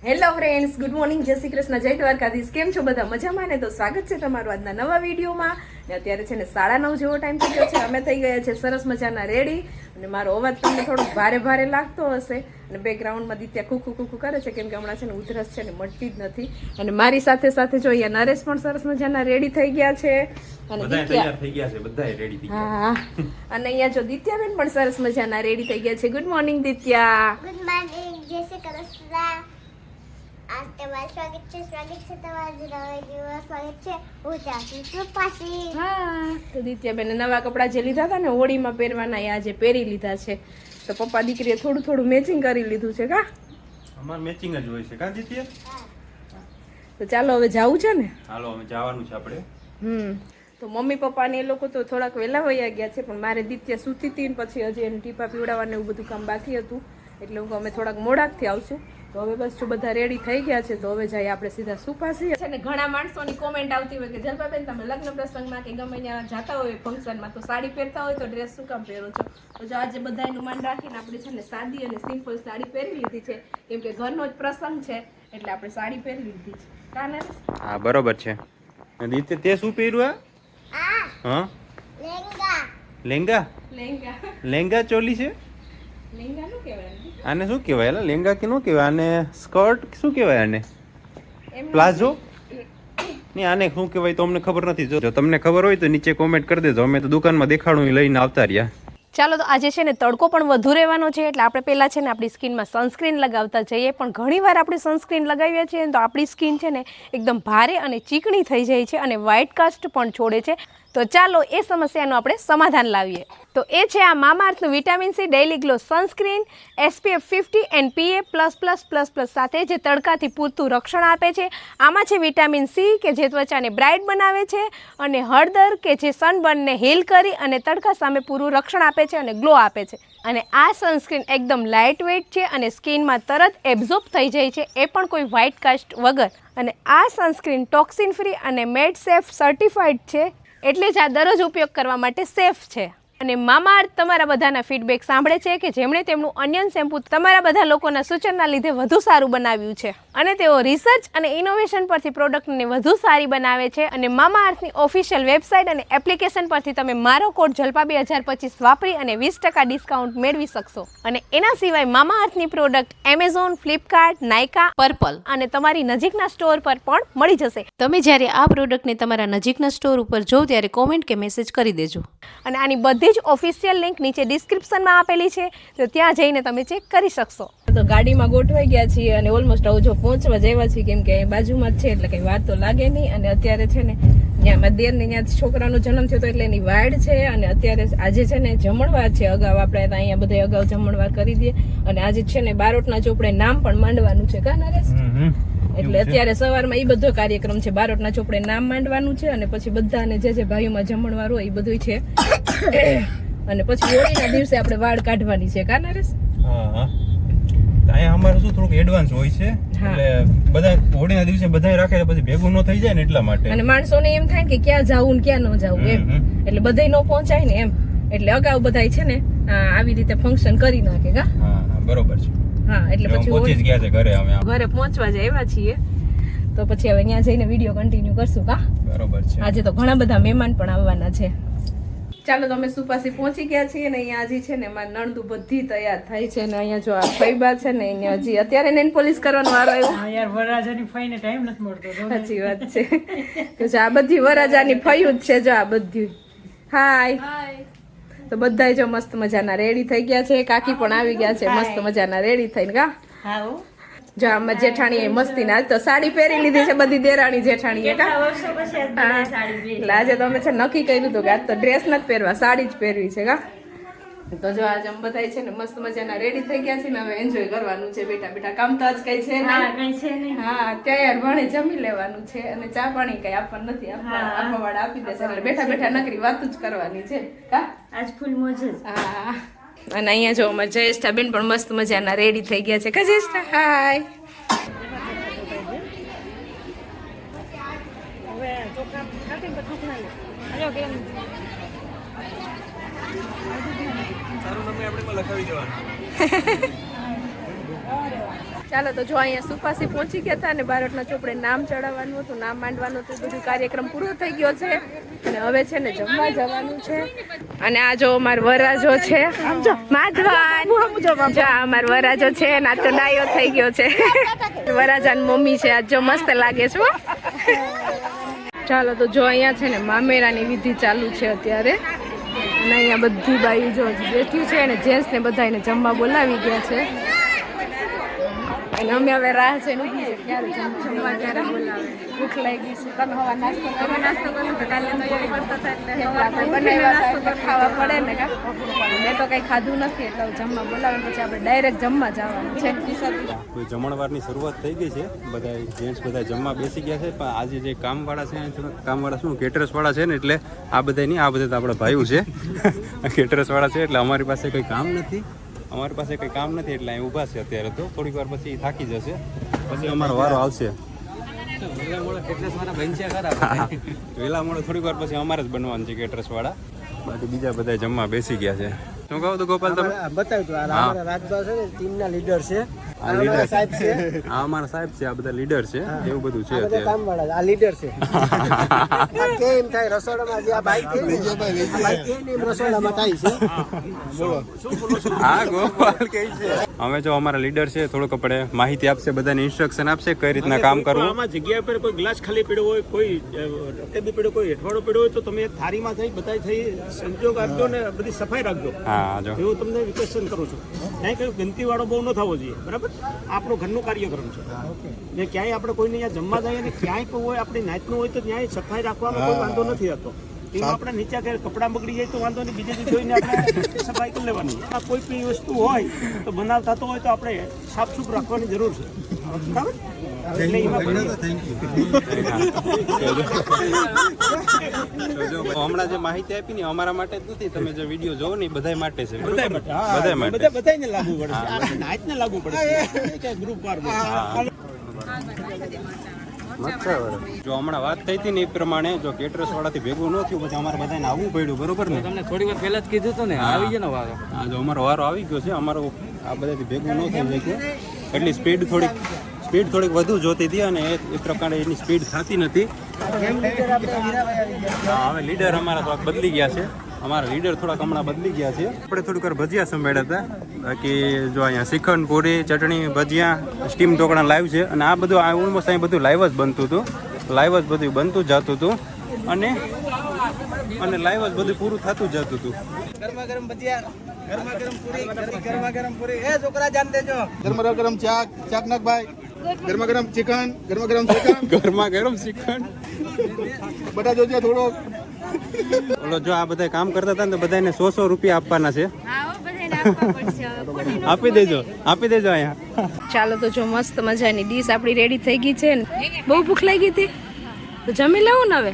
Hello friends, good morning, જય શ્રી કૃષ્ણ, જય દ્વારકાધીશ. કેમ છો બધા? મજામાં ને? તો સ્વાગત છે તમારું આજના નવા વિડીયોમાં. ને અત્યારે છે ને 9:30 જેવો ટાઈમ થઈ ગયો છે. અમે થઈ ગયા છે સરસ મજાના રેડી. અને મારો અવાજ તમને થોડોક ભારે ભારે લાગતો હશે અને બેકગ્રાઉન્ડમાં દિત્યા કુકુ કુકુ કરે છે કેમ કે હમણાં છે ને ઉધરસ છે ને મળતી જ નથી. અને મારી સાથે સાથે જો અહીંયા નરેશ પણ સરસ મજાના રેડી થઈ ગયા છે અને બધા તૈયાર થઈ ગયા છે, બધા રેડી થઈ ગયા. હા, અને અહીંયા જો દિત્યાબેન પણ સરસ મજાના રેડી થઈ ગયા છે. Good morning Ditya. Good morning, જય શ્રી કૃષ્ણ. આજ તમારું સ્વાગત છે તમારા નવા દિવસ. સ્વાગત છે હું ચાસી સુપાસી. હા, તો દિત્યાબેન નવા કપડાં જે લીધા હતા ને હોળીમાં પહેરવાના એ આજે પહેરી લીધા છે. તો પપ્પા દીકરીએ થોડું થોડું મેચિંગ કરી લીધું છે કા? અમાર મેચિંગ જ હોય છે કા જીતીએ? તો ચાલો હવે જાવું છે ને? હાલો અમે જવાનું છે આપણે. તો મમ્મી પપ્પા ને એ લોકો તો થોડાક વહેલા વયા ગયા છે પણ મારે દિત્યા સૂતી હતી ને પછી હજી એને ટીપા પીવડાવવાનું એવું બધું કામ બાકી હતું એટલે હું અમે થોડાક મોડાકથી આવશું. તો હવે બસ જો બધા રેડી થઈ ગયા છે તો હવે જઈએ આપણે સીધા સુપાસી છે ને. ઘણા માણસોની કોમેન્ટ આવતી હોય કે જલપાબેન તમે લગ્ન પ્રસંગમાં કે ગમે ત્યાં જતા હોય ફંક્શનમાં તો સાડી પહેરતા હોય તો ડ્રેસ શું કામ પહેરો છો? તો જો આજે બધાનું માન રાખીને આપણે છે ને સાદી અને સિમ્પલ સાડી પહેરી લીધી છે કેમ કે ઘરનો જ પ્રસંગ છે એટલે આપણે સાડી પહેરી લીધી છે. કાને? હા બરોબર છે. દીતે તે શું પહેર્યું? હા લેંગા. લેંગા? લેંગા લેંગા ચોલી છે? લેંગા નું કહેવાય આને શું કહેવાય? એલા લેંગા કે નો કહેવાય, આને સ્કર્ટ શું કહેવાય? આને એમ પ્લાઝો? નહીં, આને શું કહેવાય તો અમને ખબર નથી. જો તમને ખબર હોય તો નીચે કોમેન્ટ કરી દેજો. અમે તો દુકાનમાં દેખાડું લઈને આવતા રહ્યા. ચાલો, તો આજે છે ને તડકો પણ વધુ રહેવાનો છે એટલે આપણે પહેલાં છે ને આપણી સ્કિનમાં સનસ્ક્રીન લગાવતા જઈએ. પણ ઘણીવાર આપણે સનસ્ક્રીન લગાવીએ છીએ તો આપણી સ્કિન છે ને એકદમ ભારે અને ચીકણી થઈ જાય છે અને વ્હાઇટ કાસ્ટ પણ છોડે છે. તો ચાલો એ સમસ્યાનું આપણે સમાધાન લાવીએ. તો એ છે આ મામાઅર્થનું vitamin C daily glow sunscreen SPF 50 and PA++++ સાથે જે તડકાથી પૂરતું રક્ષણ આપે છે. આમાં છે વિટામિન સી કે જે ત્વચાને બ્રાઇટ બનાવે છે અને હળદર કે જે સનબર્નને હીલ કરી અને તડકા સામે પૂરું રક્ષણ આપે છે અને ગ્લો આપે છે. અને આ સનસ્ક્રીન એકદમ લાઇટ વેઇટ છે અને સ્કિનમાં તરત એબ્ઝોર્બ થઈ જાય છે, એ પણ કોઈ વ્હાઇટ કાસ્ટ વગર. અને આ સનસ્ક્રીન ટોક્સિન ફ્રી અને મેડ સેફ સર્ટિફાઈડ છે એટલે જ આ દરરોજ ઉપયોગ કરવા માટે સેફ છે. અને મામાઅર્થ તમારા બધાના ફીડબેક સાંભળે છે કે જેમણે તેમનું અનિયન શેમ્પૂ તમારા બધા લોકોના સૂચનના લીધે વધુ સારું બનાવ્યું છે અને તેઓ રિસર્ચ અને ઇનોવેશન પરથી પ્રોડક્ટને વધુ સારી બનાવે છે. અને મામાઅર્થની ઓફિશિયલ વેબસાઇટ અને એપ્લિકેશન પરથી તમે મારો કોડ જલપા 2025 વાપરી અને 20% ડિસ્કાઉન્ટ મેળવી શકશો. અને એના સિવાય મામાઅર્થની પ્રોડક્ટ એમેઝોન, ફ્લિપકાર્ટ, નાયકા, પર્પલ અને તમારી નજીકના સ્ટોર પર પણ મળી જશે. તમે જ્યારે આ પ્રોડક્ટને તમારા નજીકના સ્ટોર ઉપર જો ત્યારે કોમેન્ટ કે મેસેજ કરી દેજો. અને આની બધી જ ઓફિશિયલ લિંક નીચે ડિસ્ક્રિપ્શનમાં આપેલી છે તો ત્યાં જઈને તમે ચેક કરી શકશો. તો ગાડીમાં ગોઠવાઈ ગયા છીએ અને ઓલમોસ્ટ હવે જો પહોંચવા જવા છીએ કેમ કે બાજુમાં જ છે એટલે કંઈ વાર તો લાગે નહીં. અને અત્યારે છે ને ત્યાં મારા દેરને ત્યાં છોકરાનો જન્મ થયો હતો એટલે એની વાડ છે અને અત્યારે આજે છે ને જમણવાર છે. અગાઉ આપણે અહીંયા બધા અગાઉ જમણવાર કરી દઈએ અને આજે છે ને બારોટના ચોપડે નામ પણ માંડવાનું છે કા નરેશ? એટલે અત્યારે સવારમાં એ બધો કાર્યક્રમ છે. બારોટના ચોપડે નામ માંડવાનું છે અને પછી બધાને જે ભાઈઓમાં જમણવાર હોય એ બધું છે અને પછી હોળીના દિવસે આપણે વાળ કાઢવાની છે કા નરેશ? હા, અહીંયા અમારે શું થોડુંક એડવાન્સ હોય છે એટલે બધા હોળીના દિવસે બધા રાખે પછી ભેગું ન થઈ જાય ને એટલા માટે. અને માણસોને એમ થાય કે ક્યાં જાવું ને ક્યાં ન જાવું એમ એટલે બધાય ન પહોંચાય ને એમ એટલે અગાઉ બધાય છે ને આવી રીતે ફંક્શન કરી નાખે કા? હા બરોબર છે. હા, એટલે પછી પહોંચી જ ગયા છે ઘરે. અમે ઘરે પહોંચવા જ આવ્યા છીએ તો પછી હવે ત્યાં જઈને વિડીયો કન્ટિન્યુ કરશું કા? બરોબર છે. આજે તો ઘણા બધા મહેમાન પણ આવવાના છે. ચાલો, તમે સુપાસી પહોંચી ગયા છીએ ને અહીંયા હજી છે ને મારી નણદુ બધી તૈયાર થાય છે ને અહીંયા જો આ ફઈબા છે ને અહીંયા હજી અત્યારે નેન પોલિશ કરવાનો વારો આવ્યો. હા યાર, વરરાજાની ફઈને ટાઈમ નથી મળતો. સાચી વાત છે તો જો આ બધી વરરાજાની ફયું જ છે. જો આ બધી હાય તો બધાય જો મસ્ત મજાના રેડી થઈ ગયા છે. કાકી પણ આવી ગયા છે મસ્ત મજાના રેડી થઈને કા? હા હો. જો આમાં જેઠાણી એ મસ્તી ના તો સાડી પહેરી લીધી છે બધી દેરાણી જેઠાણીએ કા? વર્ષો પછી આજ બધાએ સાડી પહેરી. એટલે આજે તો અમે છે નક્કી કર્યું હતું કે આજ તો ડ્રેસ નથી પહેરવા, સાડી જ પહેરવી છે કા? તો જો આજે અમે બધા છે ને મસ્ત મજાના રેડી થઈ ગયા છે ને હવે એન્જોય કરવાનું છે બેટા બેટા. કામ તો આજ કઈ છે હા, નહીં. કઈ છે નહીં. હા, તૈયાર ભણે જમી લેવાનું છે અને ચા પાણી કઈ આપવાનું નથી. આપવા વાળા આપી દેશે એટલે બેઠા બેઠા નકરી વાતો જ કરવાની છે કા? આજ ફૂલ મોજ જ. હા, અને અહીંયા જો અમારે જયેષ્ઠા બેન પણ મસ્ત મજાના રેડી થઈ ગયા છે કા જયેષ્ઠા? હાય. ચાલો તો જો અહીંયા સુપાસી પહોંચી ગયા હતા અને બારોટના ચોપડે નામ ચડાવવાનું હતું, નામ માંડવાનું હતું, બધું કાર્યક્રમ પૂરો થઈ ગયો છે અને હવે છે ને જમવા જવાનું છે. અને આ જો અમાર વરાજો છે, માધવાન જો અમાર વરાજો છે, ના તો ડાયો થઈ ગયો છે. વરાજાની મમ્મી છે, આજ જો મસ્ત લાગે છે. ચાલો તો જો અહીંયા છે ને મામેરાની વિધિ ચાલુ છે અત્યારે અને અહીંયા બધી બાઈ જો બેઠી છે અને જેન્ટ્સ ને બધાને જમવા બોલાવી ગયા છે અને અમે હવે રાહ જોઈને ઊભી છે ક્યારે જમવા ક્યારે બોલાવે. ભૂખ લાગી છે. તમે હવા નાસ્તો કરું તો કાલે તૈયારી કરતા હતા એટલે આપણે બનાવ્યા હતા ખાવા પડે ને કા. મેં તો કંઈ ખાધું નથી એટલે જમવા બોલાવે પછી આપણે ડાયરેક્ટ જમવા જવાનું છે. કોઈ જમણવારની શરૂઆત થઈ ગઈ છે, બધા જેન્ટ્સ બધા જમવા બેસી ગયા છે. પણ આજે જે કામવાળા છે, કામવાળા શું કેટરસવાળા છે ને, એટલે આ બધા નહીં, આ બધા તો આપણા ભાઈઓ છે. કેટરસવાળા છે એટલે અમારી પાસે કંઈ કામ નથી, એટલે અહીં ઊભા છે અત્યારે. તો થોડીક વાર પછી થાકી જશે, પછી અમારો વારો આવશે. વહેલા મોડો થોડીક વાર પછી અમારે જ બનવાનું છે કેટરસવાળા. બાકી બીજા બધા જમવા બેસી ગયા છે. શું કહો તો ગોપાલ તમે બતાવ્યું રાજભાઈ છે ને ટીમના લીડર છે. આ લીડર સાહેબ છે, આ અમારા સાહેબ છે, આ બધા લીડર છે, એવું બધું છે બધા અત્યારે. કામવાળા આ લીડર છે. કે એમ થાય રસોડામાં જે આ બાઈક છે ને, આ બાઈક છે ને એમ રસોડામાં થાય છે. હા ગોપાલ કે છે. અમે જો અમારા લીડર છે, થોડુંક આપણે માહિતી આપશે, બધાને ઇન્સ્ટ્રક્શન આપશે કઈ રીતના કામ કરવું. આમાં જગ્યા પર કોઈ ગ્લાસ ખાલી પડ્યો હોય, કોઈ રકેબી પડ્યો, કોઈ હેઠવાડો પડ્યો હોય તો તમે થાળીમાં થઈ બધા થઈ સંજોગ આપજો ને બધી સફાઈ રાખજો. હા જો એવું તમને રિક્વેસ્ટ કરું છું. ક્યાંય કઈ ગંદકી વાળો બહુ ન થવો જોઈએ, બરાબર? આપણું ઘરનું કાર્યક્રમ છે ને ક્યાંય આપણે કોઈને અહીંયા જમવા જઈએ ને ક્યાંય કોઈ હોય આપણી નાતનું હોય તો ત્યાં સફાઈ રાખવામાં કોઈ વાંધો નથી થતો. એમાં આપણે નીચે કે કપડાં બગડી જાય તો વાંધો નહીં, બીજે દી જોઈને આપણે સફાઈ કરી લેવાની. આ કોઈ પણ વસ્તુ હોય તો બનાવ થતો હોય તો આપણે સાફ સુફ રાખવાની જરૂર છે, બરાબર? એટલે એમાં હમણાં જે માહિતી આપી ને અમારા માટે જ નથી, તમે જે વિડીયો જોવો ને બધા માટે છે. બધા માટે બધાને લાગુ પડે છે, નાચને લાગુ પડે છે ગ્રુપ વાર. જો હમણાં વાત થઈ હતી ને એ પ્રમાણે જો કેટરસ વાળાથી ભેગું ન થયું પછી અમારે બધાને આવવું પડ્યું, બરોબર ને? તમને થોડી વાર પહેલા જ કીધું હતું ને, આવી ગયો ને વારો. હા જો અમારો વારો આવી ગયો છે. અમારો આ બધાથી ભેગું ન થઈ શક્યું, એટલી સ્પીડ થોડીક વધુ જોતી હતી અને એ પ્રકારે એની સ્પીડ થતી નથી. હા હવે લીડર અમારા થોડાક બદલી ગયા છે, હમણાં બદલી ગયા છે. આપણે થોડીક વાર ભજીયા સંભાળ્યા હતા. બાકી જો અહીંયા શ્રીખંડ, પૂરી, ચટણી, ભજીયા, સ્ટીમ ઢોકળા લાઈવ છે અને આ બધું આ ઓલમોસ્ટ અહીં બધું લાઈવ જ બનતું હતું, બધું બનતું જતું હતું અને લાઈવ જ બધું પૂરું થતું જતું હતું. ગરમા ગરમ ભજીયા, ગરમા ગરમ પૂરી, ગરમા ગરમ પૂરી. એ છોકરા જાન દેજો. ગરમા ગરમ ચાક નાખ ભાઈ. ગરમા ગરમ ચિકન, ગરમા ગરમ શ્રીખંડ. બધા જોજે થોડો. ઓલો જો આ બધા કામ કરતા હતા ને તો બધાને 100 રૂપિયા આપવાના છે. આપી દેજો અહીંયા. ચાલો તો જો મસ્ત મજાની ડીશ આપણી રેડી થઈ ગઈ છે ને. બહુ ભૂખ લાગી હતી તો જમી લેવું ને હવે.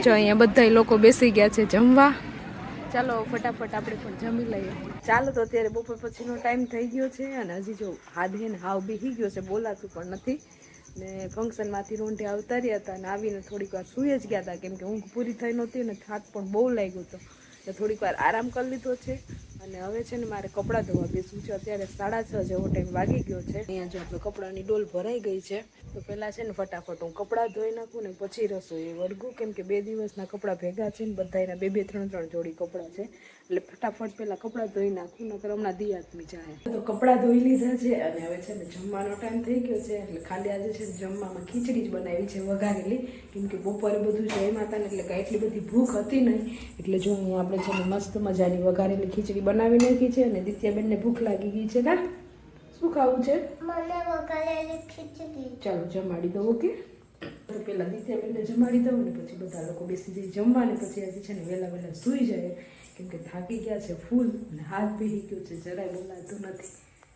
જો અહીંયા બધા લોકો બેસી ગયા છે જમવા. ચાલો ફટાફટ આપણે પણ જમી લઈએ. ચાલો તો અત્યારે બપોર પછીનો ટાઈમ થઈ ગયો છે અને હજી જો હાથ હે ને હાવ બેસી ગયો છે, બોલાતું પણ નથી. ને ફંક્શનમાંથી રોંઢે આવતા રહ્યા હતા અને આવીને થોડીક વાર સૂઈ જ ગયા હતા કેમ કે ઊંઘ પૂરી થઈ નહોતી અને થાક પણ બહુ લાગ્યો હતો. તો થોડીક વાર આરામ કરી લીધો છે અને હવે છે ને મારે કપડાં ધોવા બેસવું છે. અત્યારે 6:30 જેવો ટાઈમ વાગી ગયો છે. અહીંયા જો આપણે કપડાની ડોલ ભરાઈ ગઈ છે તો પહેલાં છે ને ફટાફટ હું કપડાં ધોઈ નાખું ને પછી રસોઈ વળગું કેમ કે 2 દિવસના કપડાં ભેગા છે ને બધાના 2-3 જોડી કપડાં છે એટલે ફટાફટ પહેલાં કપડાં ધોઈ નાખું નકર હમણાં દી આદમી જાય. તો કપડાં ધોઈ લીધા છે અને હવે છે ને જમવાનો ટાઈમ થઈ ગયો છે એટલે ખાલી આજે છે ને જમવામાં ખીચડી જ બનાવી છે વઘારેલી કેમ કે બપોરે બધું જમ્યા હતા ને એટલે કાંઈ એટલી બધી ભૂખ હતી નહીં એટલે જો અહીંયા આપણે છે ને મસ્ત મજાની વઘારેલી ખીચડી બનાવી નાખી છે અને દિત્યાબેનને ભૂખ લાગી ગઈ છે. ના શું ખાવું છે? મને વઘારેલી ખીચડી. ચાલો જમાડી દો. ઓકે તો પહેલાં દિત્યાબેનને જમાડી દઉં ને પછી બધા લોકો બેસી જાય જમવા ને પછી આજે છે ને વહેલા સૂઈ જાય કેમ કે થાકી ગયા છે ફૂલ અને હાથ બેસી ગયો છે, જરાય બોલાતું નથી.